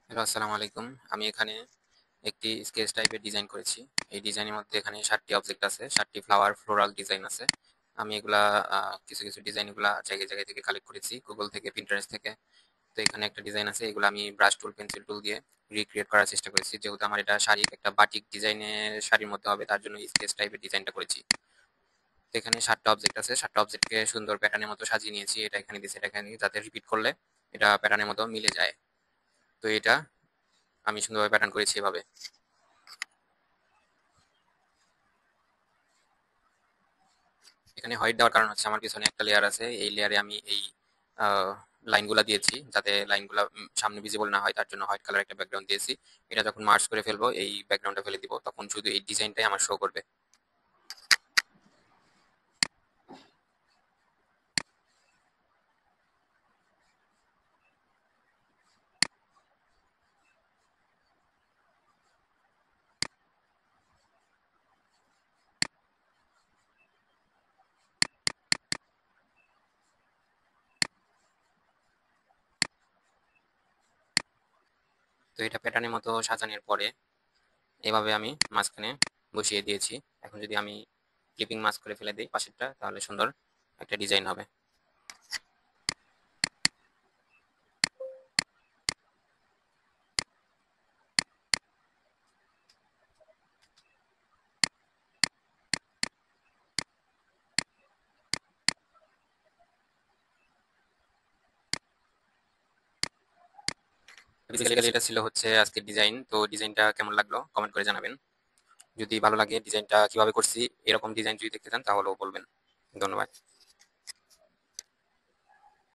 Hello, আসসালামু আলাইকুম। আমি এখানে একটি স্কেচ টাইপের ডিজাইন করেছি। এই ডিজাইনের মধ্যে এখানে ৭টি অবজেক্ট আছে, ৭টি ফ্লাওয়ার ফ্লোরাল ডিজাইন আছে। আমি এগুলা কিছু জায়গায় জায়গায় থেকে কালেক্ট করেছি, গুগল থেকে, পিন্টারেস্ট থেকে। তো এখানে একটা ডিজাইন আছে, এগুলো আমি ব্রাশ টুল, পেন্সিল টুল দিয়ে রিক্রিয়েট করার চেষ্টা করেছি। যেহেতু আমার এটা শাড়ি, একটা বাটিক ডিজাইনের শাড়ির মধ্যে হবে, তার জন্য স্কেচ টাইপের ডিজাইনটা করেছি। তো এখানে ৭টা অবজেক্ট আছে, ৭টা অবজেক্টকে সুন্দর প্যাটার্নের মতো সাজিয়ে নিয়েছি। এটা এখানে দিয়েছি, এটা এখানে, যাতে রিপিট করলে এটা প্যাটার্নের মতো মিলে যায়। তো এটা আমি সুন্দরভাবে প্যাটার্ন করেছি এভাবে। এখানে হোয়াইট দেওয়ার কারণ হচ্ছে আমার পিছনে একটা লেয়ার আছে, এই লেয়ারে আমি এই লাইনগুলা দিয়েছি যাতে লাইনগুলা সামনে ভিজিবল না হয়, তার জন্য হোয়াইট কালার একটা ব্যাকগ্রাউন্ড দিয়েছি। এটা যখন মার্জ করে ফেলবো, এই ব্যাকগ্রাউন্ডটা ফেলে দিব, তখন শুধু এই ডিজাইনটাই আমার শো করবে। তো এটা প্যাটার্নের মতো সাজানোর পরে এভাবে আমি মাঝখানে বসিয়ে দিয়েছি। এখন যদি আমি ক্লিপিং মাস্ক করে ফেলে দিই পাশেরটা, তাহলে সুন্দর একটা ডিজাইন হবে। বেসিক্যালি এটা ছিল হচ্ছে আজকের ডিজাইন। তো ডিজাইনটা কেমন লাগলো কমেন্ট করে জানাবেন। যদি ভালো লাগে ডিজাইনটা কিভাবে করছি, এরকম ডিজাইন যদি দেখতে চান তাহলেও বলবেন। ধন্যবাদ।